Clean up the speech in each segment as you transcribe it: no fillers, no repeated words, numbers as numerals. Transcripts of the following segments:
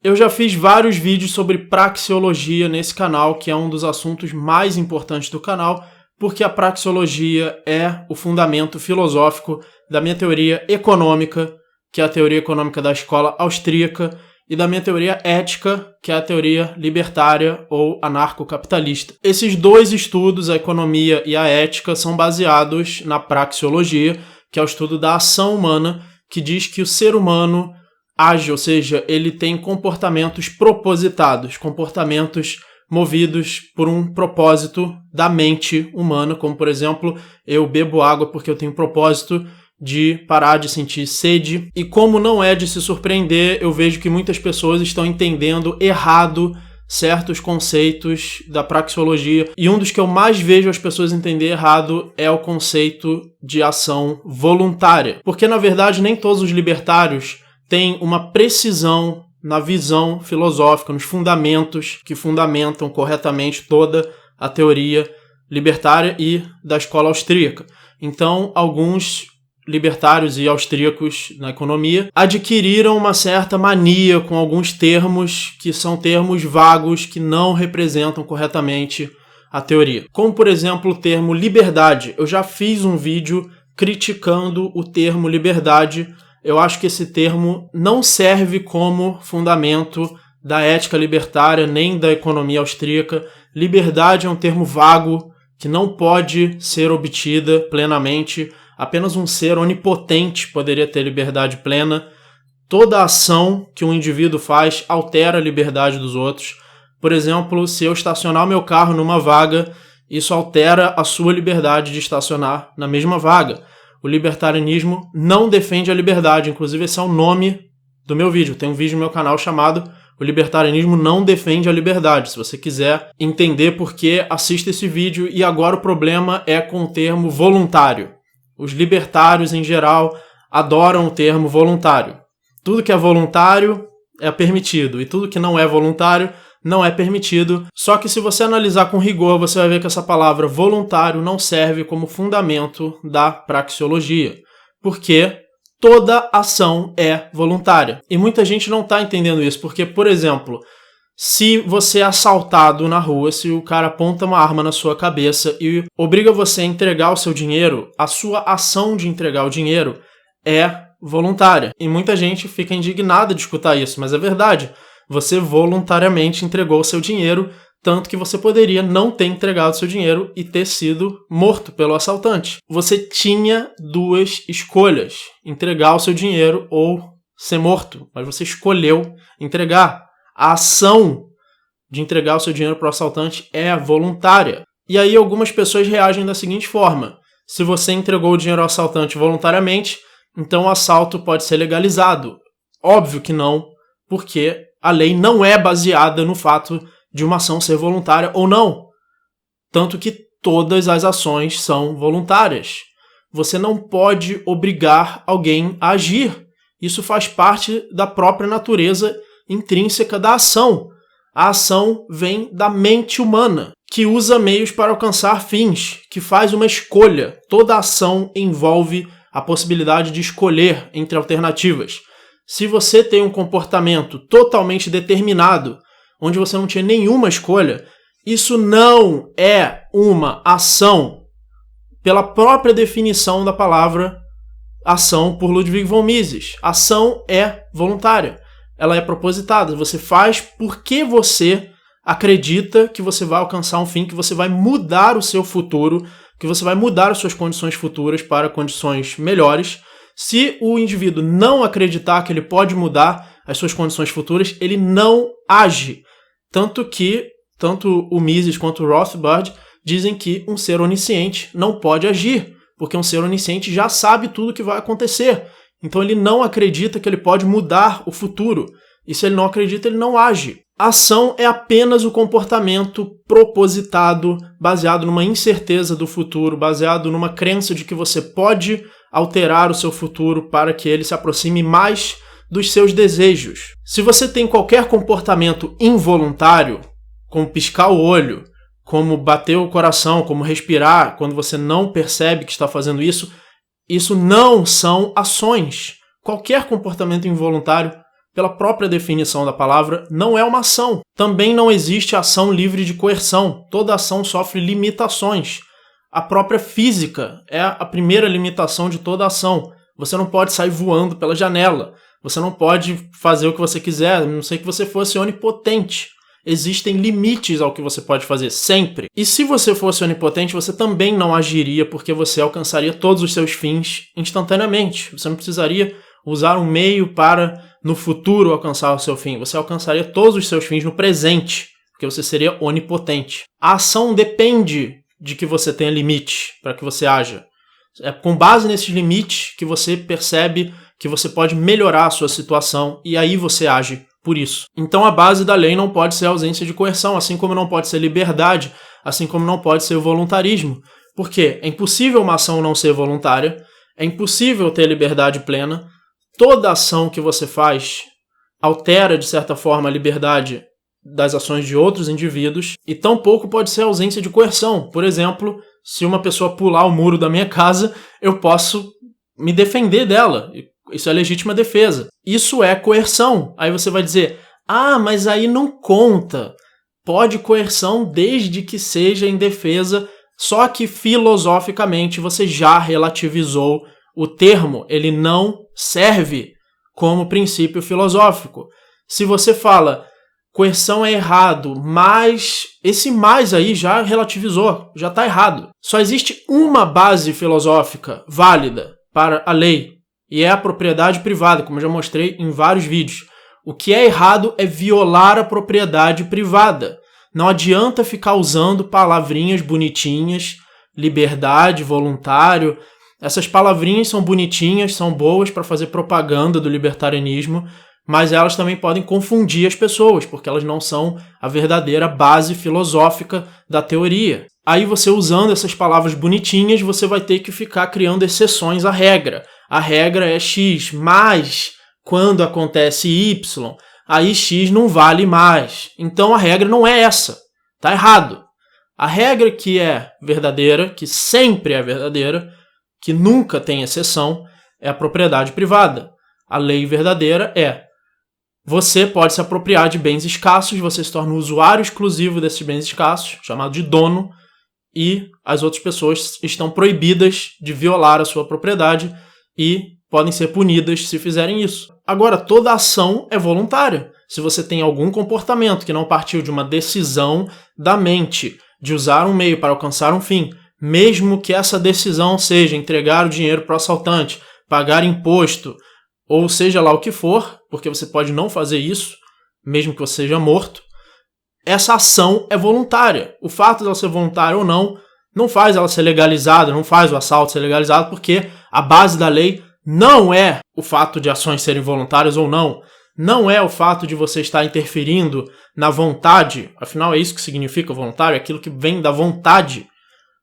Eu já fiz vários vídeos sobre praxeologia nesse canal, que é um dos assuntos mais importantes do canal, porque a praxeologia é o fundamento filosófico da minha teoria econômica, que é a teoria econômica da escola austríaca, e da minha teoria ética, que é a teoria libertária ou anarcocapitalista. Esses dois estudos, a economia e a ética, são baseados na praxeologia, que é o estudo da ação humana, que diz que o ser humano age, ou seja, ele tem comportamentos propositados, comportamentos movidos por um propósito da mente humana, como, por exemplo, eu bebo água porque eu tenho propósito de parar de sentir sede. E como não é de se surpreender, eu vejo que muitas pessoas estão entendendo errado certos conceitos da praxeologia. E um dos que eu mais vejo as pessoas entender errado é o conceito de ação voluntária. Porque, na verdade, nem todos os libertários têm uma precisão na visão filosófica, nos fundamentos que fundamentam corretamente toda a teoria libertária e da escola austríaca. Então, alguns libertários e austríacos na economia adquiriram uma certa mania com alguns termos que são termos vagos que não representam corretamente a teoria. Como, por exemplo, o termo liberdade. Eu já fiz um vídeo criticando o termo liberdade. Eu acho que esse termo não serve como fundamento da ética libertária nem da economia austríaca. Liberdade é um termo vago que não pode ser obtida plenamente. Apenas um ser onipotente poderia ter liberdade plena. Toda ação que um indivíduo faz altera a liberdade dos outros. Por exemplo, se eu estacionar o meu carro numa vaga, isso altera a sua liberdade de estacionar na mesma vaga. O libertarianismo não defende a liberdade. Inclusive, esse é o nome do meu vídeo. Tem um vídeo no meu canal chamado O Libertarianismo Não Defende a Liberdade. Se você quiser entender por que, assista esse vídeo. E agora o problema é com o termo voluntário. Os libertários, em geral, adoram o termo voluntário. Tudo que é voluntário é permitido, e tudo que não é voluntário não é permitido. Só que se você analisar com rigor, você vai ver que essa palavra voluntário não serve como fundamento da praxeologia, porque toda ação é voluntária. E muita gente não está entendendo isso, porque, por exemplo, se você é assaltado na rua, se o cara aponta uma arma na sua cabeça e obriga você a entregar o seu dinheiro, a sua ação de entregar o dinheiro é voluntária. E muita gente fica indignada de escutar isso, mas é verdade. Você voluntariamente entregou o seu dinheiro, tanto que você poderia não ter entregado o seu dinheiro e ter sido morto pelo assaltante. Você tinha duas escolhas, entregar o seu dinheiro ou ser morto, mas você escolheu entregar. A ação de entregar o seu dinheiro para o assaltante é voluntária. E aí algumas pessoas reagem da seguinte forma: se você entregou o dinheiro ao assaltante voluntariamente, então o assalto pode ser legalizado. Óbvio que não, porque a lei não é baseada no fato de uma ação ser voluntária ou não. Tanto que todas as ações são voluntárias. Você não pode obrigar alguém a agir. Isso faz parte da própria natureza intrínseca da ação. A ação vem da mente humana, que usa meios para alcançar fins, que faz uma escolha. Toda ação envolve a possibilidade de escolher entre alternativas. Se você tem um comportamento totalmente determinado, onde você não tinha nenhuma escolha, isso não é uma ação. Pela própria definição da palavra ação por Ludwig von Mises. Ação é voluntária. Ela é propositada. Você faz porque você acredita que você vai alcançar um fim, que você vai mudar o seu futuro, que você vai mudar as suas condições futuras para condições melhores. Se o indivíduo não acreditar que ele pode mudar as suas condições futuras, ele não age. Tanto que, tanto o Mises quanto o Rothbard dizem que um ser onisciente não pode agir, porque um ser onisciente já sabe tudo o que vai acontecer. Então ele não acredita que ele pode mudar o futuro. E se ele não acredita, ele não age. A ação é apenas o comportamento propositado, baseado numa incerteza do futuro, baseado numa crença de que você pode alterar o seu futuro para que ele se aproxime mais dos seus desejos. Se você tem qualquer comportamento involuntário, como piscar o olho, como bater o coração, como respirar, quando você não percebe que está fazendo isso não são ações. Qualquer comportamento involuntário pela própria definição da palavra, não é uma ação. Também não existe ação livre de coerção. Toda ação sofre limitações. A própria física é a primeira limitação de toda ação. Você não pode sair voando pela janela. Você não pode fazer o que você quiser, a não ser que você fosse onipotente. Existem limites ao que você pode fazer, sempre. E se você fosse onipotente, você também não agiria porque você alcançaria todos os seus fins instantaneamente. Você não precisaria usar um meio para, no futuro, alcançar o seu fim. Você alcançaria todos os seus fins no presente, porque você seria onipotente. A ação depende de que você tenha limite para que você haja. É com base nesses limites que você percebe que você pode melhorar a sua situação e aí você age por isso. Então a base da lei não pode ser a ausência de coerção, assim como não pode ser liberdade, assim como não pode ser o voluntarismo. Porque é impossível uma ação não ser voluntária, é impossível ter liberdade plena, toda ação que você faz altera, de certa forma, a liberdade das ações de outros indivíduos, e tampouco pode ser a ausência de coerção. Por exemplo, se uma pessoa pular o muro da minha casa, eu posso me defender dela. Isso é legítima defesa. Isso é coerção. Aí você vai dizer, mas aí não conta. Pode coerção desde que seja em defesa, só que filosoficamente você já relativizou o termo. Ele não serve como princípio filosófico. Se você fala coerção é errado, mas esse mais aí já relativizou, já está errado. Só existe uma base filosófica válida para a lei, e é a propriedade privada, como eu já mostrei em vários vídeos. O que é errado é violar a propriedade privada. Não adianta ficar usando palavrinhas bonitinhas, liberdade, voluntário. Essas palavrinhas são bonitinhas, são boas para fazer propaganda do libertarianismo, mas elas também podem confundir as pessoas, porque elas não são a verdadeira base filosófica da teoria. Aí você usando essas palavras bonitinhas, você vai ter que ficar criando exceções à regra. A regra é X, mas quando acontece Y, aí X não vale mais. Então a regra não é essa. Está errado. A regra que é verdadeira, que sempre é verdadeira, que nunca tem exceção, é a propriedade privada. A lei verdadeira é: você pode se apropriar de bens escassos, você se torna um usuário exclusivo desses bens escassos, chamado de dono, e as outras pessoas estão proibidas de violar a sua propriedade e podem ser punidas se fizerem isso. Agora, toda ação é voluntária. Se você tem algum comportamento que não partiu de uma decisão da mente de usar um meio para alcançar um fim, mesmo que essa decisão seja entregar o dinheiro para o assaltante, pagar imposto, ou seja lá o que for, porque você pode não fazer isso, mesmo que você seja morto, essa ação é voluntária. O fato dela ser voluntária ou não faz ela ser legalizada, não faz o assalto ser legalizado, porque a base da lei não é o fato de ações serem voluntárias ou não é o fato de você estar interferindo na vontade, afinal é isso que significa voluntário, é aquilo que vem da vontade.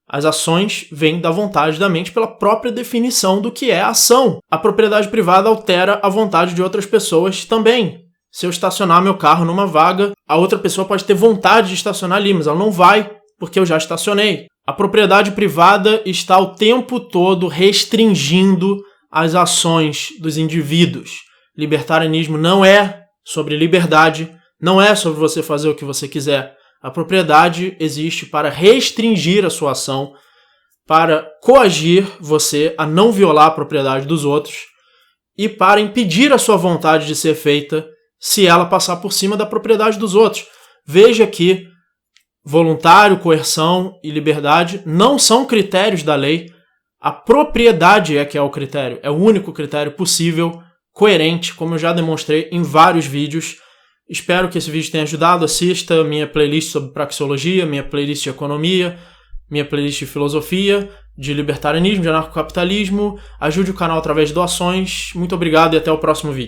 As ações vêm da vontade da mente pela própria definição do que é ação. A propriedade privada altera a vontade de outras pessoas também. Se eu estacionar meu carro numa vaga, a outra pessoa pode ter vontade de estacionar ali, mas ela não vai, porque eu já estacionei. A propriedade privada está o tempo todo restringindo as ações dos indivíduos. Libertarianismo não é sobre liberdade, não é sobre você fazer o que você quiser. A propriedade existe para restringir a sua ação, para coagir você a não violar a propriedade dos outros e para impedir a sua vontade de ser feita se ela passar por cima da propriedade dos outros. Veja que voluntário, coerção e liberdade não são critérios da lei. A propriedade é que é o critério, é o único critério possível, coerente, como eu já demonstrei em vários vídeos. Espero que esse vídeo tenha ajudado. Assista minha playlist sobre praxeologia, minha playlist de economia, minha playlist de filosofia, de libertarianismo, de anarcocapitalismo. Ajude o canal através de doações. Muito obrigado e até o próximo vídeo.